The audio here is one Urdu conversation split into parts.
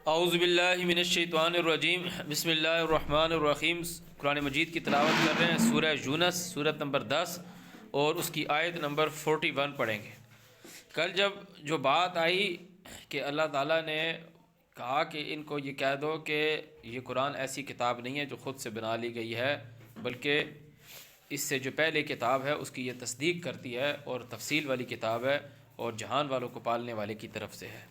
اعوذ باللہ من الشیطان الرجیم، بسم اللہ الرحمن الرحیم۔ قرآن مجید کی تلاوت کر رہے ہیں سورہ یونس، سورت نمبر 10 اور اس کی آیت نمبر 41 پڑھیں گے۔ کل جو بات آئی کہ اللہ تعالیٰ نے کہا کہ ان کو یہ کہہ دو کہ یہ قرآن ایسی کتاب نہیں ہے جو خود سے بنا لی گئی ہے، بلکہ اس سے جو پہلے کتاب ہے اس کی یہ تصدیق کرتی ہے اور تفصیل والی کتاب ہے اور جہان والوں کو پالنے والے کی طرف سے ہے۔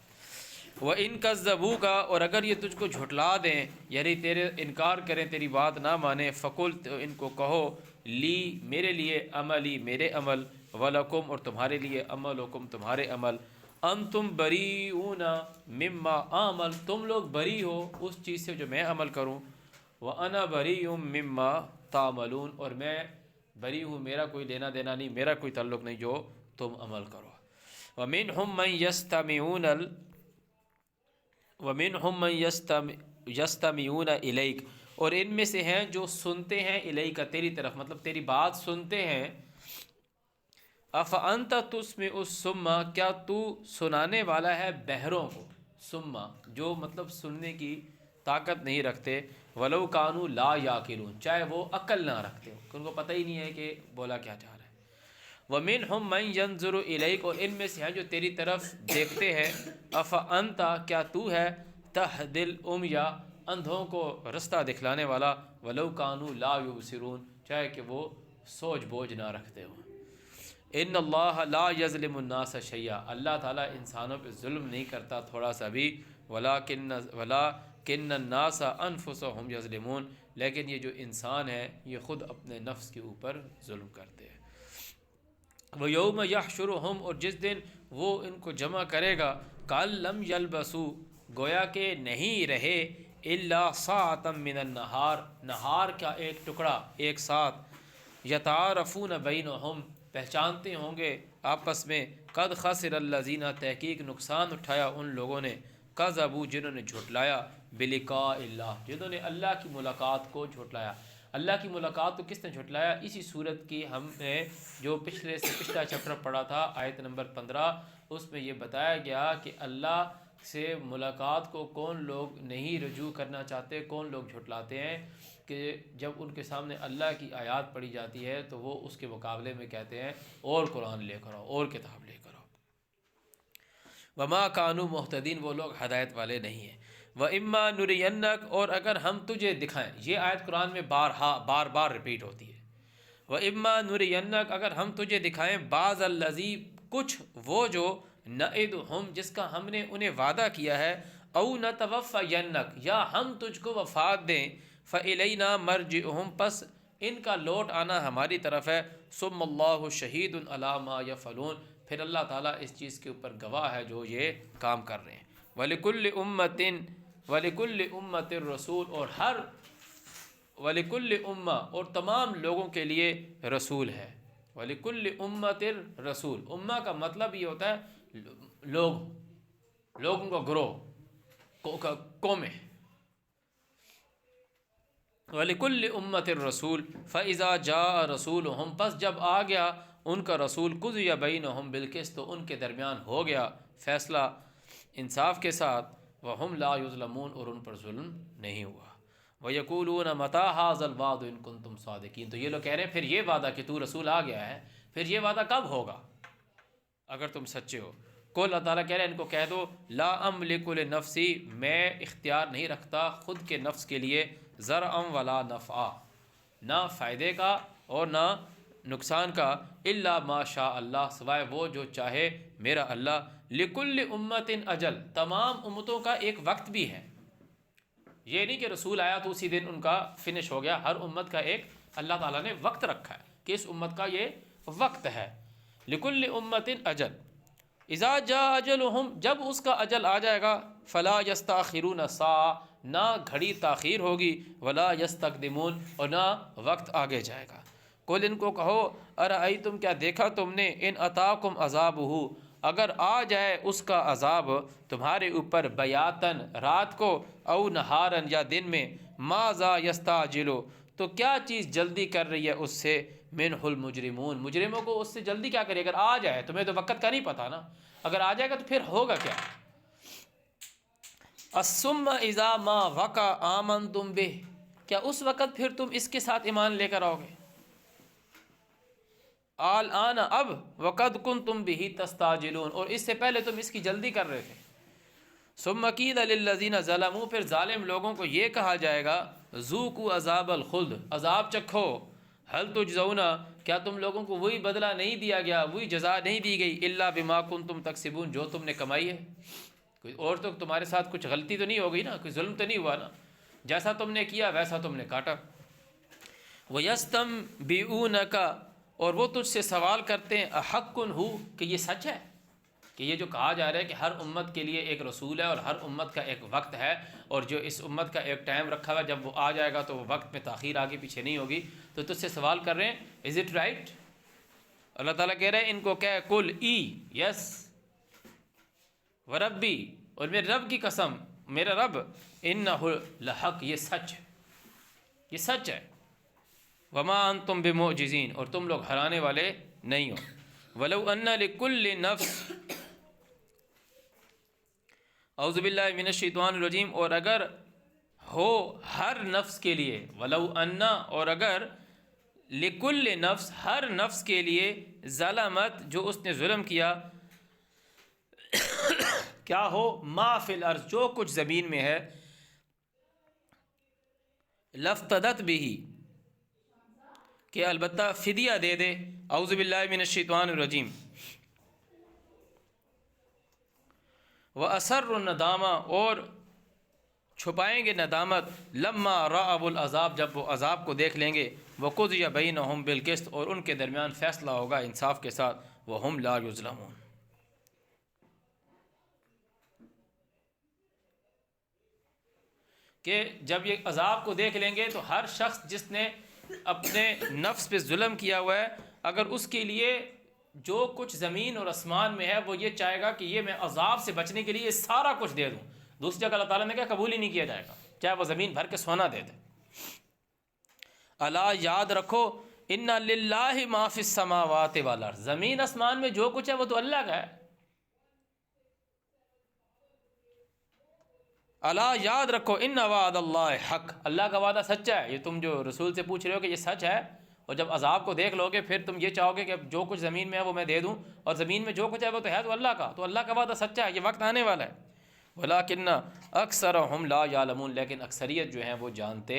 وَإِن كَذَّبُوكَ، اور اگر یہ تجھ کو جھٹلا دیں، یعنی تیرے انکار کریں، تیری بات نہ مانیں، فقل، تو ان کو کہو، لی، میرے لیے، عملی، میرے عمل، وَلَكُمْ، اور تمہارے لیے، عملکم، تمہارے عمل، انتم بریئون مما اعمل، تم لوگ بری ہو اس چیز سے جو میں عمل کروں، وَأَنَا بَرِيٌّ مما تعملون، اور میں بری ہوں، میرا کوئی لینا دینا نہیں، میرا کوئی تعلق نہیں جو تم عمل کرو۔ وَمِنْهُمْ مَنْ یستمعون الیک، اور ان میں سے ہیں جو سنتے ہیں الیک، تیری طرف، مطلب تیری بات سنتے ہیں۔ افانت تسمع الصم، کیا تو سنانے والا ہے بہروں کو، صم جو مطلب سننے کی طاقت نہیں رکھتے، ولو کانوا لا یعقلون، چاہے وہ عقل نہ رکھتے ہو، ان کو پتہ ہی نہیں ہے کہ بولا کیا چاہ رہا ہے۔ وَمِنْهُمْ مَنْ يَنظُرُ إِلَيْكَ، اور ان میں سے ہیں جو تیری طرف دیکھتے ہیں۔ أَفَأَنْتَ، کیا تو ہے، تَهْدِي الْعُمْيَ، اندھوں کو رستہ دکھلانے والا، وَلَوْ كَانُوا لَا يُبْصِرُونَ، چاہے کہ وہ سوچ بوجھ نہ رکھتے ہوں۔ إِنَّ اللَّهَ لَا يَظْلِمُ النَّاسَ شَيْئًا، اللہ تعالیٰ انسانوں پہ ظلم نہیں کرتا تھوڑا سا بھی، وَلَكِنَّ النَّاسَ أَنفُسَهُمْ يَظْلِمُونَ، لیکن یہ جو انسان ہے یہ خود اپنے نفس کے اوپر ظلم کرتے ہیں۔ وَيَوْمَ يَحْشُرُهُمْ، اور جس دن وہ ان کو جمع کرے گا، كَأَن لَّمْ يَلْبَثُوا، گویا کہ نہیں رہے، إِلَّا سَاعَةً مِّنَ النَّهَارِ، نہار کا ایک ٹکڑا، ایک ساتھ، يَتَعَارَفُونَ بَيْنَهُمْ، پہچانتے ہوں گے آپس میں، قَدْ خَسِرَ الَّذِينَ، تحقیق نقصان اٹھایا ان لوگوں نے، كَذَبُوا، جنہوں نے جھٹلایا، بِلِقَاءِ اللَّهِ، جنہوں نے اللہ کی ملاقات کو جھٹلایا۔ اللہ کی ملاقات کو کس نے جھٹلایا؟ اسی صورت کی ہم نے جو پچھلے سے پچھلا چیپٹر پڑھا تھا، آیت نمبر 15، اس میں یہ بتایا گیا کہ اللہ سے ملاقات کو کون لوگ نہیں رجوع کرنا چاہتے، کون لوگ جھٹلاتے ہیں، کہ جب ان کے سامنے اللہ کی آیات پڑھی جاتی ہے تو وہ اس کے مقابلے میں کہتے ہیں اور قرآن لے کر آؤ، اور کتاب لے کر آؤ۔ وما کانوا مہتدین، وہ لوگ ہدایت والے نہیں ہیں۔ وَإِمَّا نُرِيَنَّكَ، اور اگر ہم تجھے دکھائیں، یہ آیت قرآن میں بار بار ریپیٹ ہوتی ہے۔ وَإِمَّا نُرِيَنَّكَ، اگر ہم تجھے دکھائیں، بعض الذی، کچھ وہ جو، نعدہم، جس کا ہم نے انہیں وعدہ کیا ہے، او نتوفینک، یا ہم تجھ کو وفات دیں، فإلینا مرجعہم، پس ان کا لوٹ آنا ہماری طرف ہے، ثم اللہ شہید علی ما یفعلون، پھر اللہ تعالیٰ اس چیز کے اوپر گواہ ہے جو یہ کام کر رہے ہیں۔ وَلِكُلِّ أُمَّةٍ رسول، اور ہر وَلِكُلِّ أُمَّةٍ، اور تمام لوگوں کے لیے رسول ہے۔ وَلِكُلِّ أُمَّةٍ رسول، امہ کا مطلب یہ ہوتا ہے لوگوں کا گروہ، قومیں۔ وَلِكُلِّ أُمَّةٍ رسول فَإِذَا جَاءَ رَسُولُهُمْ، پس جب آ گیا ان کا رسول، قُضِيَ بَيْنَهُمْ بِالْقِسْطِ، تو ان کے درمیان ہو گیا فیصلہ انصاف کے ساتھ، وَهُمْ لَا يُظْلَمُونَ، اور ان پر ظلم نہیں ہوا۔ وَيَقُولُونَ مَتَىٰ هَٰذَا الْوَعْدُ إِن كُنتُمْ صَادِقِينَ، تو یہ لوگ کہہ رہے ہیں پھر یہ وعدہ کہ تو رسول آ گیا ہے، پھر یہ وعدہ کب ہوگا اگر تم سچے ہو۔ کو اللہ تعالیٰ کہہ رہے ہیں ان کو کہہ دو، لا املک لنفسی، میں اختیار نہیں رکھتا خود کے نفس کے لیے، ذرعا ولا نفعا، نہ فائدے کا اور نہ نقصان کا، الا ما شاء اللہ، سوائے وہ جو چاہے میرا اللہ، لکل امت اجل، تمام امتوں کا ایک وقت بھی ہے۔ یہ نہیں کہ رسول آیا تو اسی دن ان کا فنش ہو گیا، ہر امت کا ایک اللہ تعالیٰ نے وقت رکھا ہے کہ اس امت کا یہ وقت ہے۔ لکل امت اجل، اذا جاء اجلہم، جب اس کا اجل آ جائے گا، فلا یستاخرون ساعہ، نہ گھڑی تاخیر ہوگی، ولا یستقدمون، اور نہ وقت آگے جائے گا۔ قل، ان کو کہو، ارأیتم، کیا دیکھا تم نے، ان اتاکم عذابہ، اگر آ جائے اس کا عذاب تمہارے اوپر، بیاتن، رات کو، او نہارن، یا دن میں، ماذا یستعجلو، تو کیا چیز جلدی کر رہی ہے اس سے، منہ المجرمون، مجرموں کو اس سے جلدی کیا کرے، اگر آ جائے، تمہیں تو وقت کا نہیں پتہ نا، اگر آ جائے گا تو پھر ہوگا کیا۔ الثم اذا ما وقع آمنتم بہ، کیا اس وقت پھر تم اس کے ساتھ ایمان لے کر آؤ گے؟ الآن اب، وقد کنتم بہ تستعجلون، اور اس سے پہلے تم اس کی جلدی کر رہے تھے۔ ثم قیل للذین ظلموا، پھر ظالم لوگوں کو یہ کہا جائے گا ذوقوا عذاب الخلد، عذاب چکھو، هل تجزون، کیا تم لوگوں کو وہی بدلہ نہیں دیا گیا، وہی جزا نہیں دی گئی، الا بما کنتم تکسبون، جو تم نے کمائی ہے۔ کوئی اور تو تمہارے ساتھ کچھ غلطی تو نہیں ہو گئی نا، کوئی ظلم تو نہیں ہوا نا، جیسا تم نے کیا ویسا تم نے کاٹا۔ وَيَسْتَنْبِئُونَكَ، اور وہ تجھ سے سوال کرتے ہیں احق ہو، کہ یہ سچ ہے، کہ یہ جو کہا جا رہا ہے کہ ہر امت کے لیے ایک رسول ہے اور ہر امت کا ایک وقت ہے، اور جو اس امت کا ایک ٹائم رکھا ہوا ہے، جب وہ آ جائے گا تو وہ وقت میں تاخیر آگے پیچھے نہیں ہوگی، تو تجھ سے سوال کر رہے ہیں از اٹ رائٹ؟ اللہ تعالیٰ کہہ رہے ہیں ان کو کہ کل ای، یس، وربی، اور میرے رب کی قسم، میرا رب، انہ لحق، یہ سچ ہے، یہ سچ ہے، وما انتم بمعجزین، اور تم لوگ ہرانے والے نہیں ہو۔ ولو ان لکل نفس، اعوذ باللہ من الشیطان الرجیم، اور اگر ہو ہر نفس کے لیے، ولو ان، اور اگر لکل نفس، ہر نفس کے لیے، ظلمت، جو اس نے ظلم کیا، کیا ہو، ما فی الارض، جو کچھ زمین میں ہے، لفتدت بھی، کہ البتہ فدیہ دے دے، اعوذ باللہ من الشیطان الرجیم، وَأَسَرُّ النَّدَامَ، اور چھپائیں گے ندامت، لما رأوا العذاب، جب وہ عذاب کو دیکھ لیں گے، وَقُضِيَ بَيْنَهُمْ بِالْقِسْطِ، اور ان کے درمیان فیصلہ ہوگا انصاف کے ساتھ، وَهُمْ لَا يُظْلَمُونَ۔ کہ جب یہ عذاب کو دیکھ لیں گے تو ہر شخص جس نے اپنے نفس پہ ظلم کیا ہوا ہے، اگر اس کے لیے جو کچھ زمین اور آسمان میں ہے، وہ یہ چاہے گا کہ یہ میں عذاب سے بچنے کے لیے یہ سارا کچھ دے دوں، دوسری جگہ اللہ تعالیٰ نے کہا قبول ہی نہیں کیا جائے گا، چاہے وہ زمین بھر کے سونا دے دے۔ الا، یاد رکھو، ان للہ ما فی السماوات والارض، زمین آسمان میں جو کچھ ہے وہ تو اللہ کا ہے۔ الا، یاد رکھو، ان وعد اللہ حق، اللہ کا وعدہ سچا ہے۔ یہ تم جو رسول سے پوچھ رہے ہو کہ یہ سچ ہے، اور جب عذاب کو دیکھ لو گے پھر تم یہ چاہو گے کہ جو کچھ زمین میں ہے وہ میں دے دوں، اور زمین میں جو کچھ ہے وہ تو ہے تو اللہ کا، تو اللہ کا وعدہ سچا ہے، یہ وقت آنے والا ہے۔ ولیکن اکثرہم لا یعلمون، لیکن اکثریت جو ہیں وہ جانتے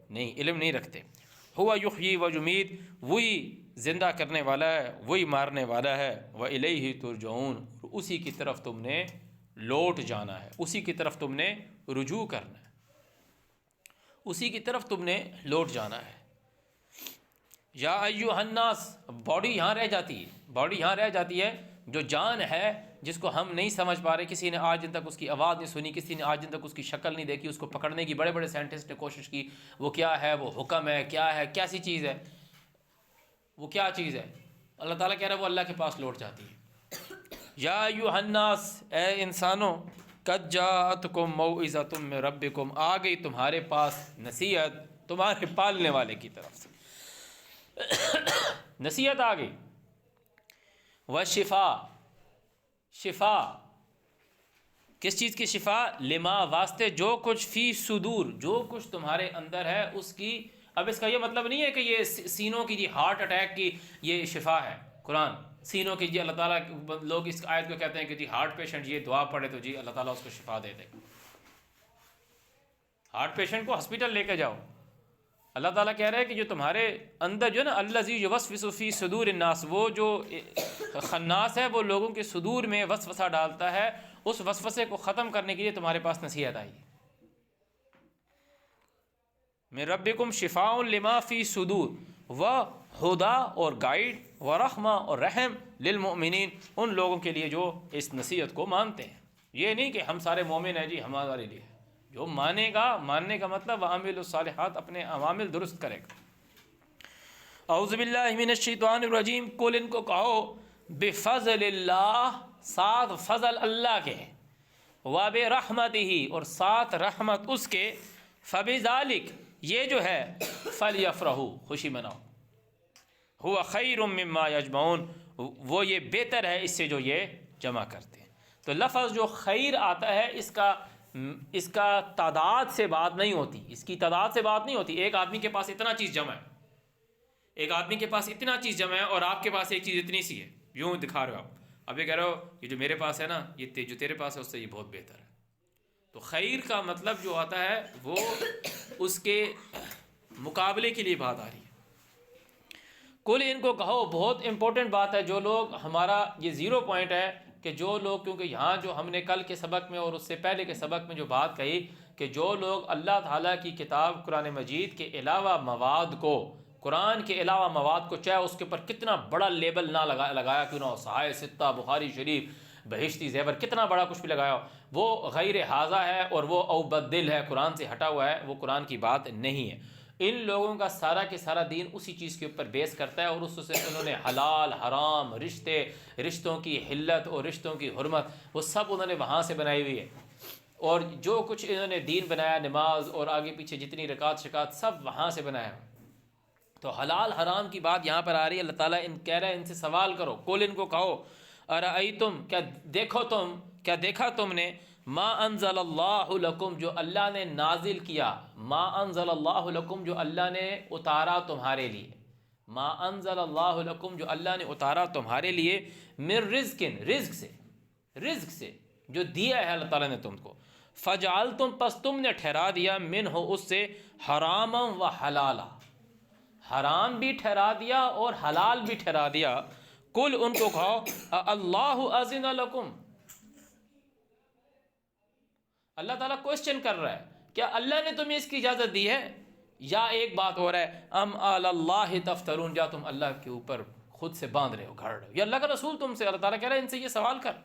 نہیں، علم نہیں رکھتے۔ ہوا یحیی و یمیت، وہی زندہ کرنے والا ہے، وہی مارنے والا ہے، وإلیہ ترجعون، اسی کی طرف تم نے لوٹ جانا ہے، اسی کی طرف تم نے رجوع کرنا ہے، اسی کی طرف تم نے لوٹ جانا ہے۔ یا ایھا الناس، باڈی یہاں رہ جاتی ہے، باڈی یہاں رہ جاتی ہے، جو جان ہے جس کو ہم نہیں سمجھ پا رہے، کسی نے آج دن تک اس کی آواز نہیں سنی، کسی نے آج دن تک اس کی شکل نہیں دیکھی، اس کو پکڑنے کی بڑے بڑے سائنٹسٹ نے کوشش کی، وہ کیا ہے، وہ حکم ہے، کیا ہے، کیسی چیز ہے، وہ کیا چیز ہے، اللہ تعالیٰ کہہ رہا ہے وہ اللہ کے پاس لوٹ جاتی ہے۔ یا ایھا الناس، اے انسانوں، قد جاءتکم موعظۃ من ربکم، آ گئی تمہارے پاس نصیحت تمہارے پالنے والے کی طرف سے، نصیحت آ گئی۔ وشفا، شفا، کس چیز کی شفا؟ لما، واسطے، جو کچھ فی صدور، جو کچھ تمہارے اندر ہے اس کی۔ اب اس کا یہ مطلب نہیں ہے کہ یہ سینوں کی، جی ہارٹ اٹیک کی یہ شفا ہے، قرآن سینوں کی، جی اللہ تعالیٰ، لوگ اس آیت کو کہتے ہیں کہ جی ہارٹ پیشنٹ یہ دعا پڑھے تو جی اللہ تعالیٰ اس کو شفا دے دے۔ ہارٹ پیشنٹ کو ہاسپٹل لے کے جاؤ، اللہ تعالیٰ کہہ رہا ہے کہ جو تمہارے اندر جو ہے نا، الذی یوسوس فی صدور الناس، وہ جو خناس ہے وہ لوگوں کے صدور میں وسوسہ ڈالتا ہے، اس وسوسے کو ختم کرنے کے لیے تمہارے پاس نصیحت آئی ہے۔ من ربکم شفاء لما فی صدور، وہدا، اور گائیڈ، ورحمہ، اور رحم، للمؤمنین، ان لوگوں کے لیے جو اس نصیحت کو مانتے ہیں۔ یہ نہیں کہ ہم سارے مومن ہیں جی ہمارے لیے، جو مانے گا، ماننے کا مطلب وعامل الصالحات، اپنے عوامل درست کرے گا۔ اعوذ باللہ من الشیطان الرجیم، کل، ان کو کہو، بفضل اللہ، ساتھ فضل اللہ کے، وبرحمتہ، اور ساتھ رحمت اس کے، فبذالک، یہ جو ہے، فلیفرحوا، خوشی مناؤ، ہوا خیر مما یجمعون، وہ یہ بہتر ہے اس سے جو یہ جمع کرتے ہیں۔ تو لفظ جو خیر آتا ہے اس کا اس کا تعداد سے بات نہیں ہوتی، اس کی تعداد سے بات نہیں ہوتی۔ ایک آدمی کے پاس اتنا چیز جمع ہے، ایک آدمی کے پاس اتنا چیز جمع ہے اور آپ کے پاس ایک چیز اتنی سی ہے، یوں دکھا رہے ہو آپ، اب یہ کہہ رہے ہو یہ جو میرے پاس ہے نا، یہ جو تیرے پاس ہے اس سے یہ بہت بہتر ہے۔ تو خیر کا مطلب جو آتا ہے وہ اس کے مقابلے کے لیے بات آ رہی ہے۔ کل ان کو کہو، بہت امپورٹنٹ بات ہے، جو لوگ ہمارا یہ 0 پوائنٹ ہے کہ جو لوگ، کیونکہ یہاں جو ہم نے کل کے سبق میں اور اس سے پہلے کے سبق میں جو بات کہی کہ جو لوگ اللہ تعالیٰ کی کتاب قرآن مجید کے علاوہ مواد کو، قرآن کے علاوہ مواد کو، چاہے اس کے اوپر کتنا بڑا لیبل نہ لگایا کیوں نہ ہو، صحائح ستہ، بخاری شریف، بہشتی زیور، کتنا بڑا کچھ بھی لگایا ہو، وہ غیر حاضہ ہے اور وہ اوبدل ہے، قرآن سے ہٹا ہوا ہے، وہ قرآن کی بات نہیں ہے۔ ان لوگوں کا سارا کے سارا دین اسی چیز کے اوپر بیس کرتا ہے، اور اس سے انہوں نے حلال حرام، رشتوں کی حلت اور رشتوں کی حرمت، وہ سب انہوں نے وہاں سے بنائی ہوئی ہے۔ اور جو کچھ انہوں نے دین بنایا، نماز اور آگے پیچھے جتنی رکعت شکات، سب وہاں سے بنایا۔ تو حلال حرام کی بات یہاں پر آ رہی ہے۔ اللہ تعالیٰ کہہ رہا ہے ان سے سوال کرو، کل ان کو کہو ارأیتم، کیا دیکھا تم نے، ما انزل اللہ لکم، جو اللہ نے نازل کیا، ما انزل اللہ لکم، جو اللہ نے اتارا تمہارے لیے، ما انزل اللہ لکم، جو اللہ نے اتارا تمہارے لیے، من رزق سے جو دیا ہے اللہ تعالیٰ نے تم کو، فجعلتم، پس تم نے ٹھہرا دیا، منہ اس سے، حراما و حلالا، حرام بھی ٹھہرا دیا اور حلال بھی ٹھہرا دیا۔ کل ان کو کہو اللہ اذن لکم، اللہ تعالیٰ کوشچن کر رہا ہے، کیا اللہ نے تمہیں اس کی اجازت دی ہے؟ یا ایک بات ہو رہا ہے، ام علی اللہ تفترون، یا تم اللہ کے اوپر خود سے باندھ رہے ہو، گھڑ رہے ہو، یہ اللہ کا رسول تم سے، اللہ تعالیٰ کہہ رہا ہے ان سے یہ سوال کر۔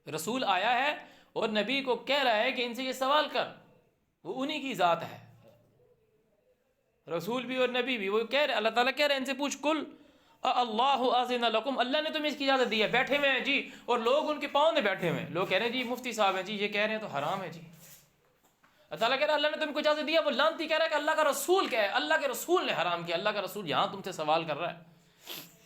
رسول آیا ہے اور نبی کو کہہ رہا ہے کہ ان سے یہ سوال کر، وہ انہی کی ذات ہے، رسول بھی اور نبی بھی، وہ کہہ رہے، اللہ تعالیٰ کہہ رہے ہیں ان سے پوچھ، کل اللہ اذن لکم، اللہ نے تمہیں اس کی اجازت دی ہے، بیٹھے ہوئے ہیں جی، اور لوگ ان کے پاؤں میں بیٹھے ہوئے ہیں، لوگ کہہ رہے ہیں جی مفتی صاحب ہیں جی، یہ کہہ رہے ہیں تو حرام ہے جی، اللہ تعالیٰ کہہ رہا ہے اللہ نے تم کو اجازت دیا، وہ لانتی کہہ رہا ہے کہ اللہ کا رسول کیا ہے، اللہ کے رسول نے حرام کیا، اللہ کا رسول یہاں تم سے سوال کر رہا ہے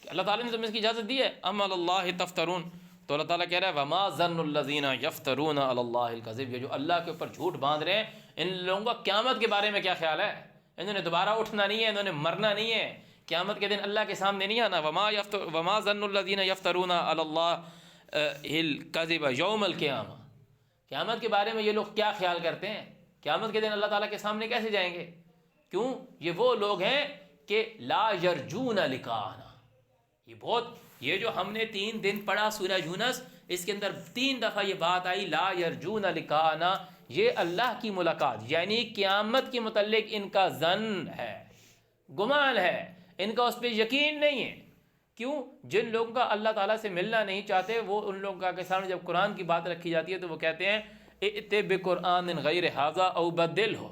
کہ اللہ تعالیٰ نے تمہیں اس کی اجازت دی ہے، ام علی اللہ تفترون، تو اللہ تعالیٰ کہہ رہا ہے وما ظن الذین یفترون علی اللہ الکذب، یہ جو اللہ کے اوپر جھوٹ باندھ رہے ہیں، ان لوگوں کا قیامت کے بارے میں کیا خیال ہے؟ انہوں نے دوبارہ اٹھنا نہیں ہے، انہوں نے مرنا نہیں ہے، قیامت کے دن اللہ کے سامنے نہیں آنا۔ وما ظن الذین یفترون علی اللہ الکذب یوم القیامہ، قیامت کے بارے میں یہ لوگ کیا خیال کرتے ہیں؟ قیامت کے دن اللہ تعالیٰ کے سامنے کیسے جائیں گے؟ کیوں؟ یہ وہ لوگ ہیں کہ لا یرجون لقاءنا، یہ جو ہم نے 3 دن پڑھا سورہ یونس، اس کے اندر 3 دفعہ یہ بات آئی، لا یرجون لقاءنا، یہ اللہ کی ملاقات، یعنی قیامت کے متعلق ان کا ظن ہے، گمان ہے، ان کا اس پہ یقین نہیں ہے۔ کیوں؟ جن لوگوں کا اللہ تعالیٰ سے ملنا نہیں چاہتے، وہ ان لوگوں کے سامنے جب قرآن کی بات رکھی جاتی ہے تو وہ کہتے ہیں ائت بقرآن غیر ھذا او بدلہ،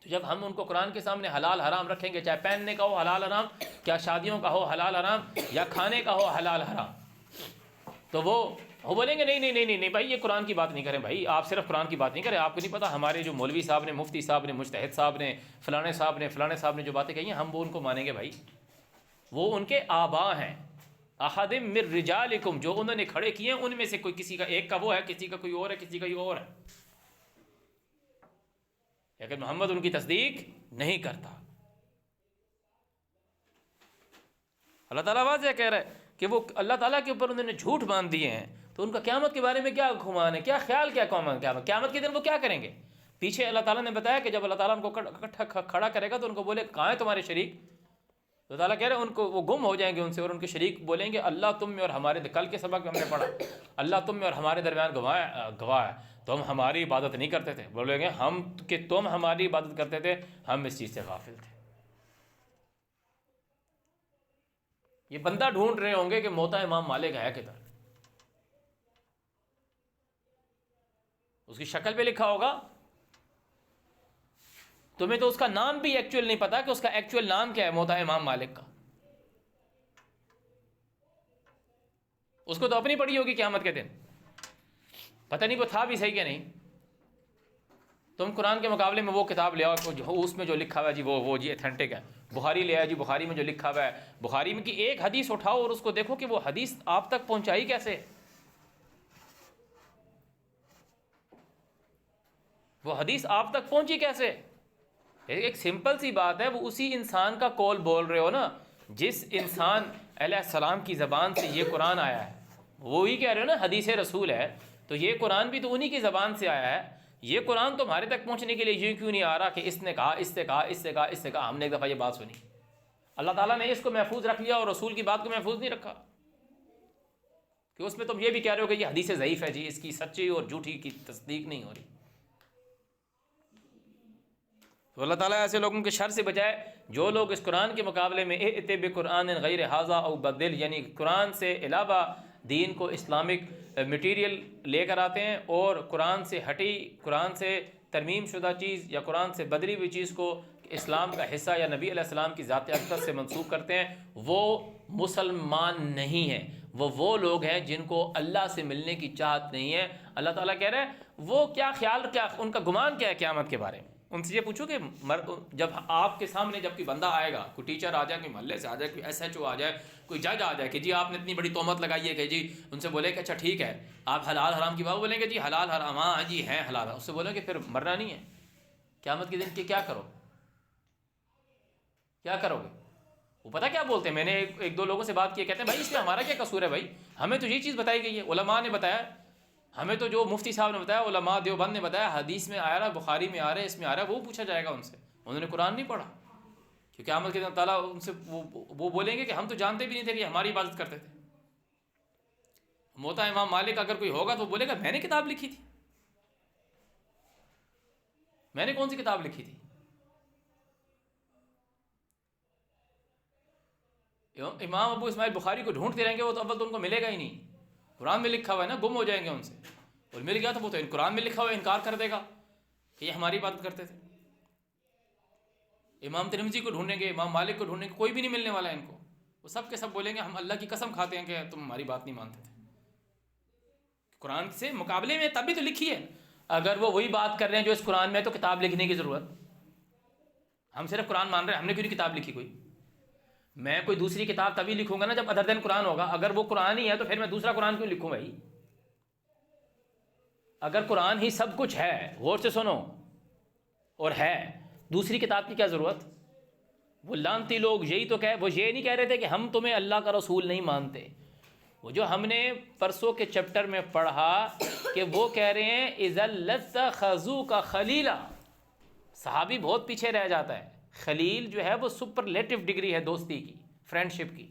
تو جب ہم ان کو قرآن کے سامنے حلال حرام رکھیں گے، چاہے پہننے کا ہو حلال حرام، کیا شادیوں کا ہو حلال حرام، یا کھانے کا ہو حلال حرام، تو وہ بولیں گے نہیں نہیں نہیں نہیں بھائی، یہ قرآن کی بات نہیں کریں بھائی، آپ صرف قرآن کی بات نہیں کریں، آپ کو نہیں پتا ہمارے جو مولوی صاحب نے، مفتی صاحب نے، مجتہد صاحب نے، فلانے صاحب نے جو باتیں کہی ہیں، ہم وہ ان کو مانیں گے بھائی، وہ ان کے آبا ہیں، احد من رجالکم، جو انہوں نے کھڑے کیے ہیں ان میں سے کوئی، کسی کا ایک کا وہ ہے، کسی کا کوئی اور ہے، کسی کا کوئی اور ہے، لیکن محمد ان کی تصدیق نہیں کرتا۔ اللہ تعالیٰ واضح کہہ رہا ہے کہ وہ اللہ تعالیٰ کے اوپر انہوں نے جھوٹ باندھ دیے ہیں، تو ان کا قیامت کے بارے میں کیا گمان ہے، کیا خیال، کیا قیامت کے دن وہ کیا کریں گے؟ پیچھے اللہ تعالیٰ نے بتایا کہ جب اللہ تعالیٰ ان کو کھڑا کرے گا تو ان کو بولے کہاں ہیں تمہارے شریک؟ اللہ تعالیٰ کہہ رہے ہیں ان کو، وہ گم ہو جائیں گے ان سے، اور ان کے شریک بولیں گے اللہ تم میں اور ہمارے، کل کے سبق میں ہم نے پڑھا، اللہ تم میں اور ہمارے درمیان گواہ ہے، تم ہماری عبادت نہیں کرتے تھے، بولیں گے ہم کہ تم ہماری عبادت کرتے تھے، ہم اس چیز سے غافل تھے۔ یہ بندہ ڈھونڈ رہے ہوں گے کہ موتا امام مالک ہے کدھر، اس کی شکل پہ لکھا ہوگا، تمہیں تو اس کا نام بھی ایکچوئل نہیں پتا کہ اس کا ایکچوئل نام کیا ہے، موتا امام مالک کا، اس کو تو اپنی پڑھی ہوگی قیامت کے دن، پتہ نہیں وہ تھا بھی صحیح کہ نہیں۔ تم قرآن کے مقابلے میں وہ کتاب لے آؤ اس میں جو لکھا ہوا ہے جی وہ جی ایتھینٹک ہے، بخاری لے آئے جی، بخاری میں جو لکھا ہوا ہے، بخاری میں کی ایک حدیث اٹھاؤ اور اس کو دیکھو کہ وہ حدیث آپ تک پہنچائی کیسے، وہ حدیث آپ تک پہنچی کیسے؟ ایک سمپل سی بات ہے، وہ اسی انسان کا قول بول رہے ہو نا جس انسان علیہ السلام کی زبان سے یہ قرآن آیا ہے، وہی کہہ رہے ہو نا حدیث رسول ہے، تو یہ قرآن بھی تو انہی کی زبان سے آیا ہے۔ یہ قرآن تمہارے تک پہنچنے کے لیے یہ کیوں نہیں آ رہا کہ اس نے کہا، اس سے کہا، اس سے کہا، اس سے کہا؟ ہم نے ایک دفعہ یہ بات سنی، اللہ تعالیٰ نے اس کو محفوظ رکھ لیا اور رسول کی بات کو محفوظ نہیں رکھا، کہ اس میں تم یہ بھی کہہ رہے ہو کہ یہ حدیث ضعیف ہے جی، اس کی سچی اور جھوٹی کی تصدیق نہیں ہو رہی۔ تو اللہ تعالیٰ ایسے لوگوں کے شر سے بچائے جو لوگ اس قرآن کے مقابلے میں ائت بقرآن غیر ھذا او بدل، یعنی قرآن سے علاوہ دین کو اسلامک مٹیریل لے کر آتے ہیں اور قرآن سے ہٹی، قرآن سے ترمیم شدہ چیز یا قرآن سے بدلی ہوئی چیز کو اسلام کا حصہ یا نبی علیہ السلام کی ذات اقدس سے منسوب کرتے ہیں، وہ مسلمان نہیں ہیں، وہ لوگ ہیں جن کو اللہ سے ملنے کی چاہت نہیں ہے۔ اللہ تعالیٰ کہہ رہے ہیں وہ کیا خیال، کیا ان کا گمان کیا ہے قیامت کے بارے میں؟ ان سے یہ پوچھو کہ جب آپ کے سامنے جب کوئی بندہ آئے گا، کوئی ٹیچر آ جائے، کوئی محلے سے آ جائے، کوئی ایس ایچ او آ جائے، کوئی جج آ جائے کہ جی آپ نے اتنی بڑی تہمت لگائی ہے کہ جی، ان سے بولے کہ اچھا ٹھیک ہے آپ حلال حرام کی بات بولیں گے، جی حلال حرام ہاں جی ہیں حلال، اس سے بولیں کہ پھر مرنا نہیں ہے قیامت کے دن کہ کیا کرو، کیا کرو گے؟ وہ پتہ کیا بولتے ہیں، میں نے ایک دو لوگوں سے بات کی، کہتے ہیں بھائی اس میں ہمارا کیا قصور ہے بھائی، ہمیں تو یہ چیز بتائی گئی ہے، علماء نے بتایا، ہمیں تو جو مفتی صاحب نے بتایا، علماء دیوبند نے بتایا، حدیث میں آیا رہا، بخاری میں آ رہا ہے، اس میں آ رہا ہے، وہ پوچھا جائے گا ان سے، انہوں نے قرآن نہیں پڑھا، کیونکہ قیامت کے دن تعالیٰ ان سے وہ بولیں گے کہ ہم تو جانتے بھی نہیں تھے کہ ہماری عبادت کرتے تھے۔ موتا امام مالک اگر کوئی ہوگا تو وہ بولے گا میں نے کتاب لکھی تھی، میں نے کون سی کتاب لکھی تھی؟ امام ابو اسماعیل بخاری کو ڈھونڈتے رہیں گے، وہ تو اول تو ان کو ملے گا ہی نہیں، قرآن میں لکھا ہوا ہے نا، گم ہو جائیں گے ان سے، اور مل گیا تو وہ تو قرآن میں لکھا ہوا ہے انکار کر دے گا کہ یہ ہماری عبادت کرتے تھے۔ امام ترمذی کو ڈھونڈیں گے، امام مالک کو ڈھونڈیں گے، کوئی بھی نہیں ملنے والا ہے ان کو، وہ سب کے سب بولیں گے ہم اللہ کی قسم کھاتے ہیں کہ تم ہماری بات نہیں مانتے تھے، قرآن سے مقابلے میں تب بھی تو لکھی ہے، اگر وہ وہی بات کر رہے ہیں جو اس قرآن میں، تو کتاب لکھنے کی ضرورت، ہم صرف قرآن مان رہے ہیں، ہم نے کیوں نہیں کتاب لکھی کوئی؟ میں کوئی دوسری کتاب تبھی لکھوں گا نا جب ادر دین قرآن ہوگا، اگر وہ قرآن ہی ہے تو پھر میں دوسرا قرآن کیوں لکھوں بھائی؟ اگر قرآن ہی سب کچھ ہے، غور سے سنو، اور ہے، دوسری کتاب کی کیا ضرورت؟ وہ لانتی لوگ یہی تو وہ یہ نہیں کہہ رہے تھے کہ ہم تمہیں اللہ کا رسول نہیں مانتے، وہ جو ہم نے پرسوں کے چیپٹر میں پڑھا کہ وہ کہہ رہے ہیں اذا لاتخذوک خلیلا، صحابی بہت پیچھے رہ جاتا ہے، خلیل جو ہے وہ سپرلیٹو ڈگری ہے دوستی کی، فرینڈشپ کی،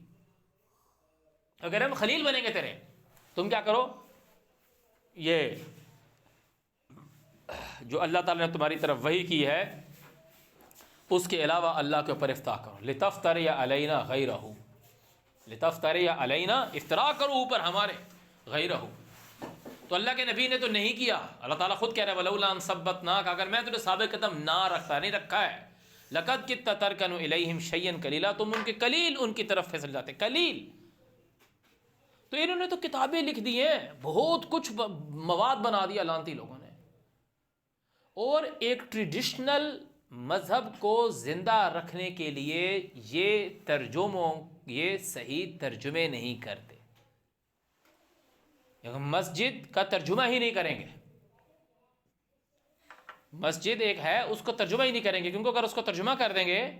اگر ہم خلیل بنیں گے تیرے، تم کیا کرو، یہ جو اللہ تعالیٰ نے تمہاری طرف وحی کی ہے اس کے علاوہ اللہ کے اوپر افتراء کرو، لتفتری علینا غیرہ، لتفتری علینا، افتراء کرو اوپر ہمارے، غیرہ، تو اللہ کے نبی نے تو نہیں کیا، اللہ تعالیٰ خود کہہ رہا ہے ولولا ان ثبتناک، اگر میں تجھے ثابت قدم نہ رکھتا، نہیں رکھا ہے، لقد کدت ترکن الیہم شیئا قلیلا، تم ان کے قلیل ان کی طرف پھسل جاتے، قلیل، تو انہوں نے تو کتابیں لکھ دی ہیں، بہت کچھ مواد بنا دیا لانتی لوگوں نے، اور ایک ٹریڈیشنل مذہب کو زندہ رکھنے کے لیے یہ ترجموں، یہ صحیح ترجمے نہیں کرتے، مسجد کا ترجمہ ہی نہیں کریں گے، مسجد ایک ہے اس کو ترجمہ ہی نہیں کریں گے، کیونکہ اگر اس کو ترجمہ کر دیں گے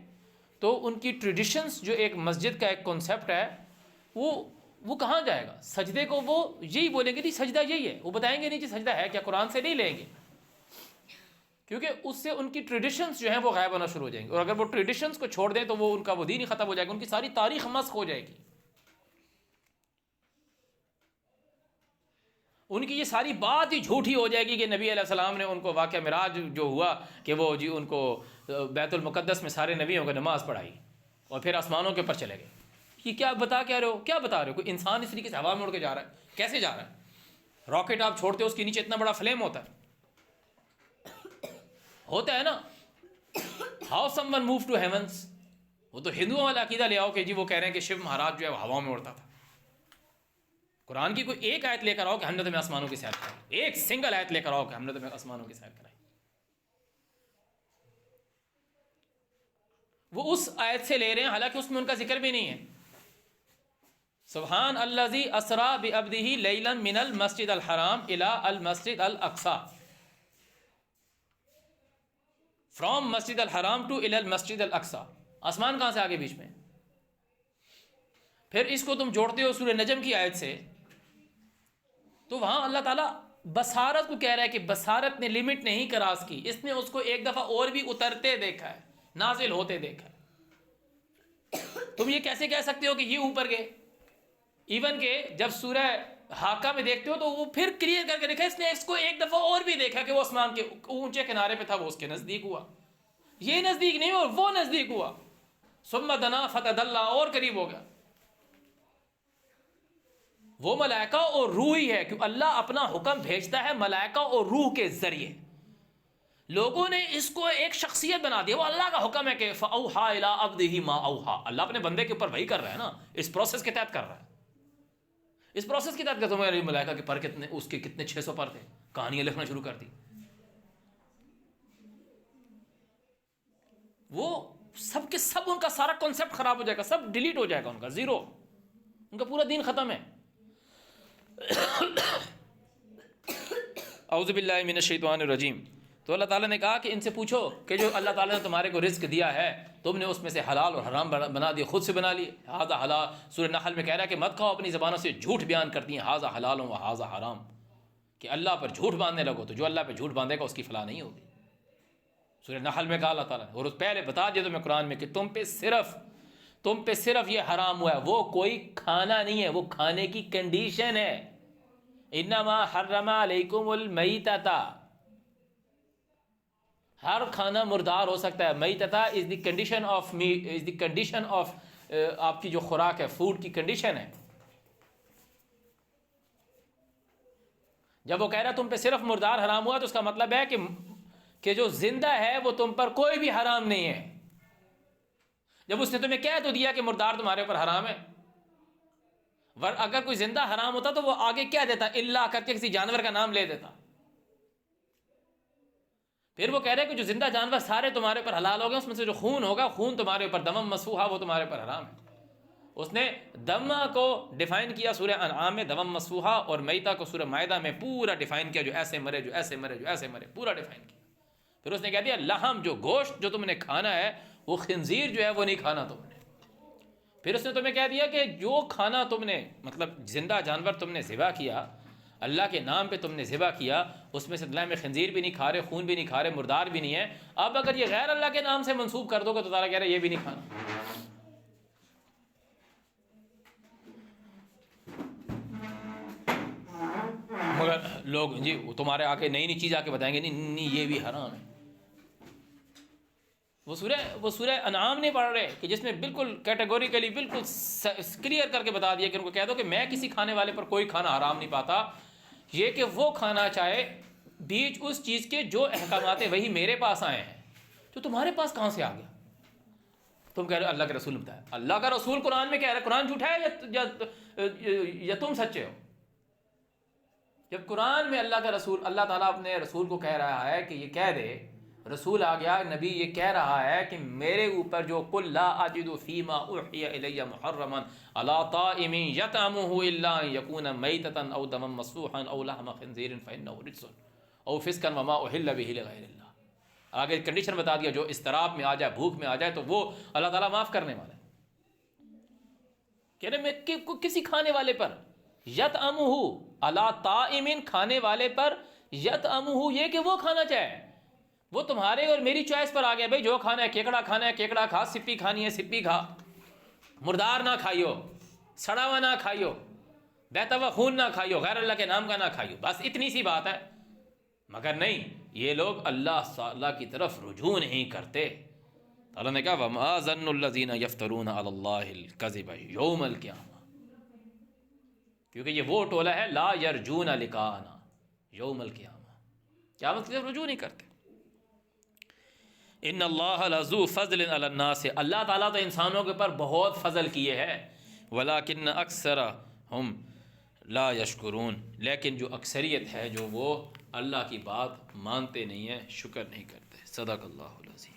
تو ان کی ٹریڈیشنز جو ایک مسجد کا ایک کنسیپٹ ہے وہ کہاں جائے گا؟ سجدے کو وہ یہی بولیں گے جی سجدہ یہی ہے، وہ بتائیں گے نہیں جی سجدہ ہے کیا، قرآن سے نہیں لیں گے، کیونکہ اس سے ان کی ٹریڈیشنز جو ہیں وہ غائب ہونا شروع ہو جائیں گے، اور اگر وہ ٹریڈیشنز کو چھوڑ دیں تو وہ ان کا وہ دین ہی ختم ہو جائے گا، ان کی ساری تاریخ مسخ ہو جائے گی، ان کی یہ ساری بات ہی جھوٹی ہو جائے گی کہ نبی علیہ السلام نے ان کو واقعہ معراج جو ہوا کہ وہ جی ان کو بیت المقدس میں سارے نبیوں کو نماز پڑھائی اور پھر آسمانوں کے اوپر چلے گئے، یہ کیا بتا کیا رہے ہو، کیا بتا رہے ہو؟ کوئی انسان اس طریقے سے ہوا میں اڑ کے جا رہا ہے، کیسے جا رہا ہے؟ راکٹ آپ چھوڑتے ہو اس کے نیچے اتنا بڑا فلیم ہوتا ہے نا، how someone move to heavens, وہ تو ہندوؤں والا عقیدہ لے آؤ کہ جی وہ کہہ رہے ہیں کہ شیو مہاراج جو ہے وہ ہوا میں اڑتا تھا، قرآن کی کوئی ایک آیت لے کر آؤ کہ ہم نے تمہیں آسمانوں کی سیر کرائی، ایک سنگل آیت لے کر آؤ کہ ہم نے تمہیں آسمانوں کی سیر کرائی، وہ اس آیت سے لے رہے ہیں حالانکہ اس میں ان کا ذکر بھی نہیں ہے، سبحان الذی اسریٰ بعبدہ لیلا من المسجد الحرام الی المسجد الاقصی، فرام مسجد الحرام ٹو الی المسجد الاقصی، آسمان کہاں سے آگے بیچ میں؟ پھر اس کو تم جوڑتے ہو سورہ نجم کی آیت سے، تو وہاں اللہ تعالیٰ بصارت کو کہہ رہا ہے کہ بصارت نے لمٹ نہیں کراس کی، اس نے اس کو ایک دفعہ اور بھی اترتے دیکھا ہے، نازل ہوتے دیکھا ہے۔ تم یہ کیسے کہہ سکتے ہو کہ یہ اوپر گئے؟ ایون کہ جب سورہ حاقہ میں دیکھتے ہو تو وہ پھر کلیئر کر کے دیکھا، اس نے اس کو ایک دفعہ اور بھی دیکھا کہ وہ آسمان کے اونچے کنارے پہ تھا، وہ اس کے نزدیک ہوا، یہ نزدیک نہیں اور وہ نزدیک ہوا، ثم دنا فتدلی، اور قریب ہو گیا۔ وہ ملائکہ اور روح ہی ہے، کہ اللہ اپنا حکم بھیجتا ہے ملائکہ اور روح کے ذریعے۔ لوگوں نے اس کو ایک شخصیت بنا دیا، وہ اللہ کا حکم ہے کہ فَأَوْحَىٰ إِلَىٰ عَبْدِهِ مَا أَوْحَىٰ، اللہ اپنے بندے کے اوپر وحی کر رہا ہے نا، اس پروسیس کے تحت کر رہا ہے، اس پروسیس کے تحت کرتا ہوں۔ ملائکہ کے پر کتنے، اس کے کتنے 600 پر تھے، کہانیاں لکھنا شروع کر دی۔ وہ سب کے سب ان کا سارا کانسیپٹ خراب ہو جائے گا، سب ڈیلیٹ ہو جائے گا، ان کا زیرو، ان کا پورا دین ختم ہے۔ اعوذ باللہ من الشیطان الرجیم۔ تو اللہ تعالیٰ نے کہا کہ ان سے پوچھو کہ جو اللہ تعالیٰ نے تمہارے کو رزق دیا ہے، تم نے اس میں سے حلال اور حرام بنا دیے، خود سے بنا لیے۔ ھذا حلال، سورہ نحل میں کہہ رہا ہے کہ مت کھاؤ، اپنی زبانوں سے جھوٹ بیان کرتی ہیں، ھذا حلال و ھذا حرام، کہ اللہ پر جھوٹ باندھنے لگو تو جو اللہ پہ جھوٹ باندھے گا اس کی فلاح نہیں ہوگی۔ سورہ نحل میں کہا اللہ تعالیٰ نے، اور پہلے بتا دیا تمہیں قرآن میں کہ تم پہ صرف یہ حرام ہوا ہے، وہ کوئی کھانا نہیں ہے، وہ کھانے کی کنڈیشن ہے۔ انما حرم علیکم المیتۃ، ہر کھانا مردار ہو سکتا ہے۔ میتۃ is the condition of meat, is the condition of آپ کی جو خوراک ہے، فوڈ کی کنڈیشن ہے۔ جب وہ کہہ رہا تم پہ صرف مردار حرام ہوا، تو اس کا مطلب ہے کہ جو زندہ ہے وہ تم پر کوئی بھی حرام نہیں ہے۔ جب اس نے تمہیں کہہ تو دیا کہ مردار تمہارے اوپر حرام ہے، اگر کوئی زندہ حرام ہوتا تو وہ آگے کیا دیتا، اللہ کر کے کسی جانور کا نام لے دیتا۔ پھر وہ کہہ رہے کہ جو زندہ جانور سارے تمہارے اوپر حلال ہو گئے، اس میں سے جو خون ہوگا، خون تمہارے اوپر، دمم مسفوحا، وہ تمہارے اوپر حرام ہے۔ اس نے دم کو ڈیفائن کیا سورہ انعام میں، دمم مسفوحا، اور میتہ کو سورہ مائدہ میں پورا ڈیفائن کیا، جو ایسے مرے، جو ایسے مرے، جو ایسے مرے، پورا ڈیفائن کیا۔ پھر اس نے کہہ دیا لحم، جو گوشت جو تم نے کھانا ہے، وہ خنزیر جو ہے وہ نہیں کھانا تم نے۔ پھر اس نے تمہیں کہہ دیا کہ جو کھانا تم نے، مطلب زندہ جانور تم نے ذبح کیا، اللہ کے نام پہ تم نے ذبح کیا، اس میں سے لحم خنزیر بھی نہیں کھا رہے، خون بھی نہیں کھا رہے، مردار بھی نہیں ہے۔ اب اگر یہ غیر اللہ کے نام سے منسوب کر دو گے تو تعالیٰ کہہ رہے یہ بھی نہیں کھانا۔ مگر لوگ جی تمہارے آگے نئی نئی چیز آ کے بتائیں گے، نہیں نہیں یہ بھی حرام ہے۔ وہ سورہ انعام نہیں پڑھ رہے کہ جس میں بالکل کیٹیگوریکلی بالکل کلیئر کر کے بتا دیا کہ ان کو کہہ دو کہ میں کسی کھانے والے پر کوئی کھانا حرام نہیں پاتا، یہ کہ وہ کھانا چاہے بیچ اس چیز کے جو احکامات وہی میرے پاس آئے ہیں، تو تمہارے پاس کہاں سے آ گیا؟ تم کہہ رہے اللہ کے رسول نے بتایا، اللہ کا رسول قرآن میں کہہ رہا ہے، قرآن جھوٹا ہے یا تم سچے ہو؟ جب قرآن میں اللہ کا رسول، اللہ تعالیٰ اپنے رسول کو کہہ رہا ہے کہ یہ کہہ دے، رسول آ گیا، نبی یہ کہہ رہا ہے کہ میرے اوپر جو قل لا اجد فیما اوحی الی محرما علی طاعم یطعمہ الا ان یکون میتۃ او دما مسفوحا او لحم خنزیر فانہ رجس او فسقا وما احل به لغیر اللہ۔ آگے کنڈیشن بتا دیا، جو اضطراب میں آ جائے، بھوک میں آ جائے، تو وہ اللہ تعالیٰ معاف کرنے والا ہے۔ کہہ رہے میں کسی کھانے والے پر، یطعمہ علی طاعم، کھانے والے پر، یطعمہ یہ کہ وہ کھانا چاہے، وہ تمہارے اور میری چوائس پر آ گیا، بھائی جو کھانا ہے، کیکڑا کھانا ہے کیکڑا کھا، سپی کھانی ہے سپی کھا، مردار نہ کھائیو، سڑا ہوا نہ کھائیو، بہتا ہوا خون نہ کھائیو، غیر اللہ کے نام کا نہ کھائیو، بس اتنی سی بات ہے۔ مگر نہیں، یہ لوگ اللہ کی طرف رجوع نہیں کرتے۔ اللہ نے کہا وَمَا ظَنُّ الَّذِينَ يَفْتَرُونَ عَلَى اللَّهِ الْكَذِبَ يَوْمَ الْقِيَامَةِ، کیونکہ یہ وہ ٹولہ ہے لا یرجون لقاءنا یوم القیامہ، قیامت کی طرف رجوع نہیں کرتے۔ ان اللہ لذو فضل علی الناس، اللہ تعالیٰ تو انسانوں کے اوپر بہت فضل کیے ہے، ولکن اکثرہم لا یشکرون، لیکن جو اکثریت ہے جو وہ اللہ کی بات مانتے نہیں ہیں، شکر نہیں کرتے۔ صدق اللہ العظیم۔